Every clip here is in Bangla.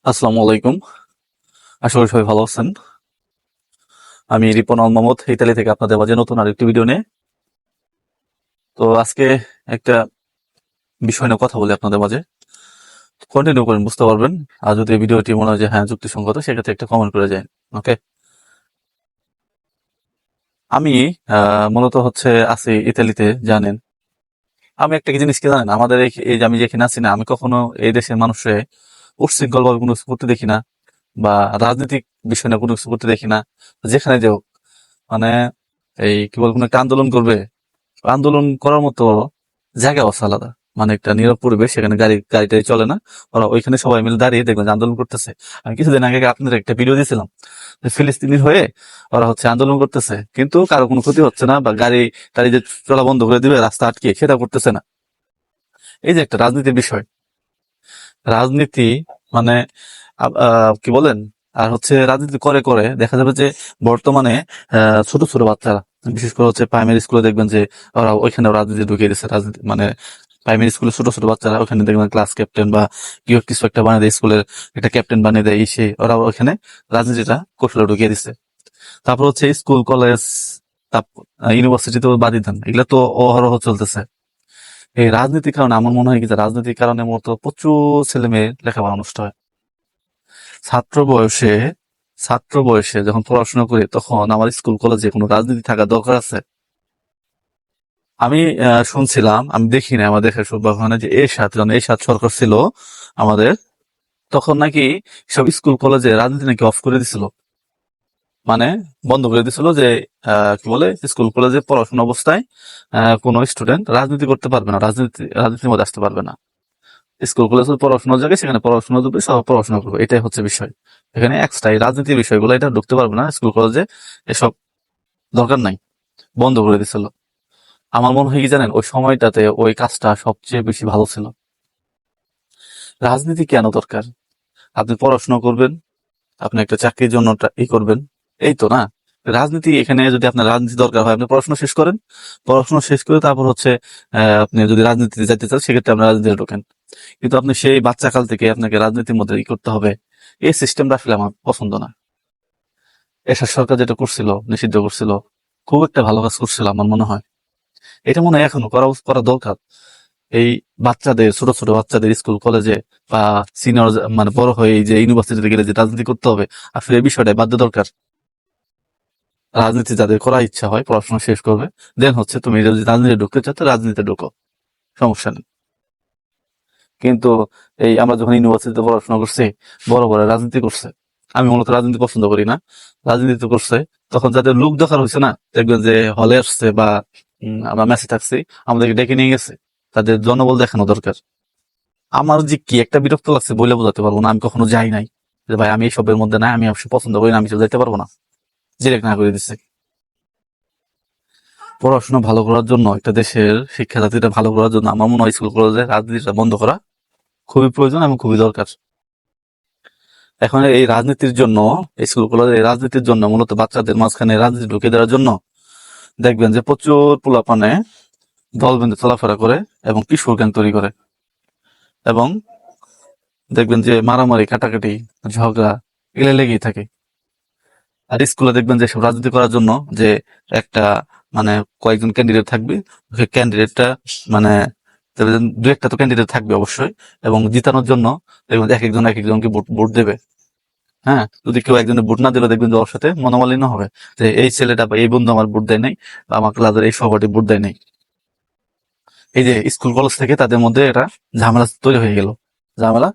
আসসালামু আলাইকুম। আশা করি সবাই ভালো আছেন। আমি রিপন আল মাহমুদ ইতালি থেকে আপনাদের মাঝে নতুন আরেকটি ভিডিও নিয়ে। তো আজকে একটা বিষয় নিয়ে কথা বলি আপনাদের মাঝে। কন্টিনিউ করেন, বুঝতে পারবেন। আর যদি ভিডিওটি মনে হয় যে হ্যাঁ যুক্তিসঙ্গত, সেক্ষেত্রে একটা কমেন্ট করে যায়। ওকে। আমি মূলত হচ্ছে আছি ইতালিতে, জানেন। আমি একটা কি জিনিস কি জানেন, আমাদের এই যে আমি যেখানে আছি না, আমি কখনো এই দেশের মানুষের উচ্ছৃঙ্খল ভাবে কোনো কিছু করতে দেখি না, বা রাজনৈতিক বিষয় নিয়ে কোনো কিছু করতে দেখি না। যেখানে যাও, মানে এই কি বলবো, কোনো একটা আন্দোলন করবে, আন্দোলন করার মতো জায়গা আছে আলাদা। মানে একটা নীরব পরিবেশ, সেখানে গাড়ি টাড়ি চলে না। ওরা ওইখানে সবাই মিলে দাঁড়িয়ে দেখবেন যে আন্দোলন করতেছে। আমি কিছুদিন আগে আপনাদের একটা ভিডিও দিয়েছিলাম যে ফিলিস্তিনি হয়ে ওরা হচ্ছে আন্দোলন করতেছে, কিন্তু কারো কোনো ক্ষতি হচ্ছে না, বা গাড়ি টাড়ি যে চলা বন্ধ করে দিবে, রাস্তা আটকে, সেটা করতেছে না। এই যে একটা রাজনীতির বিষয়, রাজনীতি মানে কি বলেন। আর হচ্ছে রাজনীতি করে করে দেখা যাবে যে বর্তমানে ছোট ছোট বাচ্চারা, বিশেষ করে হচ্ছে প্রাইমারি স্কুলে দেখবেন যে ওরা ওইখানে রাজনীতি ঢুকিয়ে দিচ্ছে। রাজনীতি মানে প্রাইমারি স্কুলে ছোট ছোট বাচ্চারা ওখানে দেখবেন ক্লাস ক্যাপ্টেন বা কিছু একটা বানিয়ে দেয়, স্কুলের একটা ক্যাপ্টেন বানিয়ে দেয়, সে ওরা ওখানে রাজনীতিটা কৌশলে ঢুকিয়ে দিচ্ছে। তারপর হচ্ছে স্কুল কলেজ, তারপর ইউনিভার্সিটিতে বাদই দেন, এগুলা তো অহরহ চলতেছে। এই রাজনীতির কারণে আমার মনে হয় কি যে রাজনীতির কারণে মতো প্রচুর ছেলে মেয়ে লেখাপড়া নষ্ট হয়। ছাত্র বয়সে ছাত্র বয়সে যখন পড়াশোনা করি, তখন আমার স্কুল কলেজে কোনো রাজনীতি থাকা দরকার আছে? আমি শুনছিলাম, আমি দেখি না, আমাদের দেশের সৌভাগ্য হয় না যে এরশাদ সরকার ছিল আমাদের, তখন নাকি সব স্কুল কলেজে রাজনীতি নাকি অফ করে দিছিল। মানে বন্ধ করে দিছিল যে কি বলে, স্কুল কলেজে পড়াশোনা অবস্থায় কোনো স্টুডেন্ট রাজনীতি করতে পারবে না, রাজনীতির মধ্যে আসতে পারবে না। স্কুল কলেজে পড়াশোনার জায়গায় সেখানে পড়াশোনা করবে, সব পড়াশোনা করবে, এটাই হচ্ছে বিষয়। এখানে এক্সট্রা এই রাজনীতির বিষয়গুলো এটা ঢুকতে পারবে না স্কুল কলেজে, এসব দরকার নাই, বন্ধ করে দিছিল। আমার মনে হয় কি জানেন, ওই সময়টাতে ওই কাজটা সবচেয়ে বেশি ভালো ছিল। রাজনীতি কেন দরকার? আপনি পড়াশোনা করবেন, আপনি একটা চাকরির জন্য করবেন, এই তো না। রাজনীতি এখানে যদি আপনার রাজনীতি দরকার হয়, আপনি পড়াশোনা শেষ করেন, পড়াশোনা শেষ করে তারপর হচ্ছে আপনি যদি রাজনীতিতে যেতে চান, সেক্ষেত্রে আপনি রাজনীতিতে ঢোকেন। কিন্তু আপনি সেই বাচ্চা কাল থেকে আপনাকে রাজনীতির মধ্যে করতে হবে, এই সিস্টেমটা আসলে আমার পছন্দ না। এরশাদ সরকার যেটা করছিল, নিষিদ্ধ করছিল, খুব একটা ভালো কাজ করছিল আমার মনে হয়। এটা মনে হয় এখনো করা দরকার। এই বাচ্চাদের, ছোট ছোট বাচ্চাদের স্কুল কলেজে বা সিনিয়র, মানে বড় হয়ে এই যে ইউনিভার্সিটিতে গেলে যে রাজনীতি করতে হবে, আসলে এই বিষয়টা বাধ্য দরকার। রাজনীতি যাদের করার ইচ্ছা হয়, পড়াশোনা শেষ করবে, দেন হচ্ছে তুমি যদি রাজনীতি ঢুকতে চাও, তো রাজনীতিতে ঢুকো, সমস্যা নেই। কিন্তু এই আমরা যখন ইউনিভার্সিটিতে পড়াশোনা করছি, বড় বড় রাজনীতি করছে। আমি মূলত রাজনীতি পছন্দ করি না। রাজনীতি করছে, তখন যাদের লোক দেখার হয়েছে না, দেখবেন যে হলে আসছে বা আমরা মেসে থাকছি, আমাদেরকে ডেকে নিয়ে গেছে। তাদের জনবল দেখানো দরকার। আমার যে কি একটা বিরক্ত লাগছে বলে বোঝাতে পারবো না। আমি কখনো যাই নাই, যে ভাই আমি এইসবের মধ্যে নাই, আমি অবশ্যই পছন্দ করি না, আমি যাইতে পারবো না, ডিরেক্ট না করে দিচ্ছে। পড়াশোনা ভালো করার জন্য, একটা দেশের শিক্ষা জাতিটা ভালো করার জন্য আমার মনে হয় স্কুল কলেজে রাজনীতিটা বন্ধ করা খুবই প্রয়োজন এবং খুবই দরকার। এখন এই রাজনীতির জন্য, স্কুল কলেজে এই রাজনীতির জন্য, মূলত বাচ্চাদের মাঝখানে রাজনীতি ঢুকে দেওয়ার জন্য দেখবেন যে প্রচুর পোলাপানে দল বেঁধে চলাফেরা করে এবং কিশোর গ্যাং তৈরি করে, এবং দেখবেন যে মারামারি, কাটাকাটি, ঝগড়া, এগুলো লেগেই থাকে। আর স্কুলে দেখবেন যে সব রাজনীতি করার জন্য যে একটা, মানে কয়েকজন ক্যান্ডিডেট থাকবে, ওই ক্যান্ডিডেটটা, মানে দেখবেন দু একটা তো ক্যান্ডিডেট থাকবে অবশ্যই, এবং জিতানোর জন্য দেখবেন এক একজনকে ভোট ভোট দেবে। হ্যাঁ, যদি কেউ একজনের ভোট না দিলে দেখবেন যে ওর সাথে মনোমালিন্য হবে, যে এই ছেলেটা বা এই বন্ধু আমার ভোট দেয় নাই, বা আমার ক্লাসের এই সহপাঠী ভোট দেয় নাই। এই যে স্কুল কলেজ থেকে তাদের মধ্যে এটা ঝামেলা তৈরি হয়ে গেল, ঝামেলা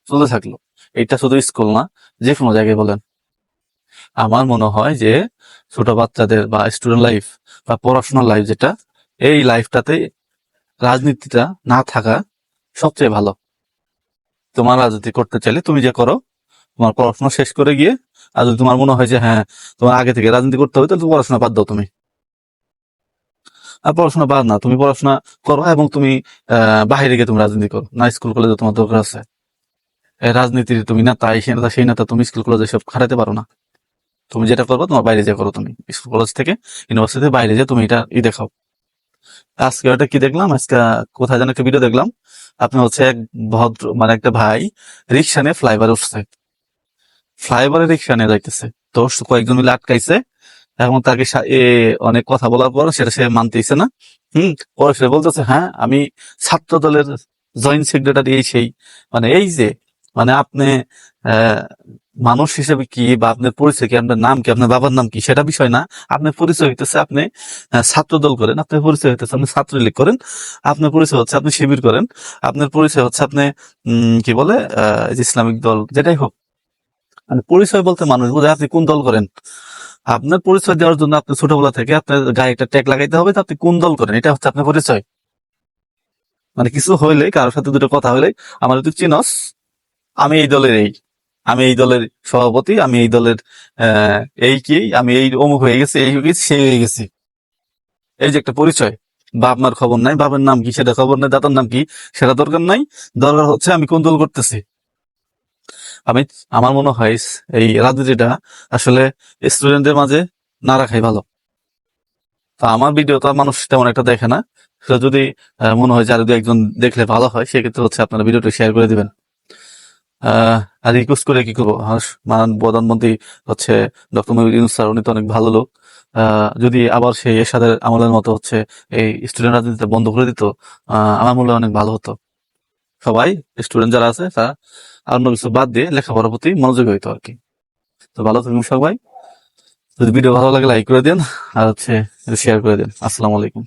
চলতে থাকলো। এটা শুধু স্কুল না, যে কোনো জায়গায় বলেন। আমার মনে হয় যে ছোট বাচ্চাদের বা স্টুডেন্ট লাইফ বা পড়াশোনার লাইফ যেটা, এই লাইফটাতে রাজনীতিটা না থাকা সবচেয়ে ভালো। তোমার রাজনীতি করতে চাইলে তুমি যে করো, তোমার পড়াশোনা শেষ করে গিয়ে, আর যদি তোমার মনে হয় যে হ্যাঁ তোমার আগে থেকে রাজনীতি করতে হবে, তাহলে তুমি পড়াশোনা বাদ দাও তুমি। আর পড়াশোনা বাদ না, তুমি পড়াশোনা করো এবং তুমি বাইরে গিয়ে তুমি রাজনীতি করো না, স্কুল কলেজে তোমার দরকার আছে। এই রাজনীতির তুমি না তাই সে নেতা সেই নেতা, তুমি স্কুল কলেজে সব খাটাতে পারো না। তুমি যেটা করবো তোমার বাইরে যে করো, তুমি স্কুল কলেজ থেকে ইউনিভার্সিটির বাইরে যে তুমি এটা দেখাও। আজকে ওটা কি দেখলাম, আজকে কোথায় যেন একটা ভিডিও দেখলাম, আপনি হচ্ছে এক ভদ্র মানে একটা ভাই রিক্সা নিয়ে ফ্লাইওভারে উঠছে, ফ্লাইওভারে রিক্সা নিয়ে যাইতেছে। তো কয়েকজন মিলে আটকাইছে। এখন তাকে অনেক কথা বলার পর সেটা সে মানতেইছে না। পরে সে বলতেছে, হ্যাঁ আমি ছাত্র দলের জয়েন্ট সেক্রেটারি, এই সেই। মানে এই যে, মানে আপনি আহ, মানুষ হিসেবে কি বা আপনার পরিচয় কি, আপনার নাম কি, আপনার বাবার নাম কি, সেটা বিষয় না। আপনার পরিচয় হইতেছে আপনি ছাত্র দল করেন, আপনার পরিচয় হইতেছে আপনি ছাত্রলীগ করেন, আপনার পরিচয় হচ্ছে আপনি শিবির করেন, আপনার পরিচয় হচ্ছে আপনি কি বলে এই যে ইসলামিক দল যেটাই হোক। মানে পরিচয় বলতে মানুষ বোঝে আপনি কোন দল করেন। আপনার পরিচয় দেওয়ার জন্য আপনি ছোটবেলা থেকে আপনার গায়ে একটা ট্যাগ লাগাইতে হবে যে আপনি কোন দল করেন, এটা হচ্ছে আপনার পরিচয়। মানে কিছু হইলে, কারোর সাথে দুটো কথা হইলে, আমার তুই চিনস, আমি এই দলের এই, আমি এই দলের সভাপতি, আমি এই দলের আহ এই কি, আমি এই অমুক হয়ে গেছি, এই হয়ে গেছি, সেই হয়ে গেছি। এই যে একটা পরিচয়। বাপ মার খবর নাই, বাবার নাম কি সেটা খবর নাই, দাদার নাম কি সেটা দরকার নাই। দরকার হচ্ছে আমি কোন দল করতেছি। আমি আমার মনে হয় এই রাজনীতিটা আসলে স্টুডেন্টদের মাঝে না রাখাই ভালো। তা আমার ভিডিও তো মানুষ তেমন একটা দেখে না। তো যদি মনে হয় যে আর যদি একজন দেখলে ভালো হয়, সেক্ষেত্রে হচ্ছে আপনারা ভিডিওটা শেয়ার করে দিবেন। আর রিকোয়েস্ট করে কি করবো, মাননীয় প্রধানমন্ত্রী হচ্ছে ডক্টর মুহিউদ্দিন ইউনূস স্যার, উনি তো অনেক ভালো লোক। যদি আবার সেই এরশাদের আমলের মতো হচ্ছে এই স্টুডেন্ট রাজনীতিটা বন্ধ করে দিত, আমার মনে হয় অনেক ভালো হতো। সবাই স্টুডেন্ট যারা আছে তারা আর অন্য কিছু বাদ দিয়ে লেখাপড়ার প্রতি মনোযোগী হইতো আর কি। তো ভালো থাকুন সবাই। যদি ভিডিও ভালো লাগে লাইক করে দেন, আর হচ্ছে শেয়ার করে দেন। আসসালামু আলাইকুম।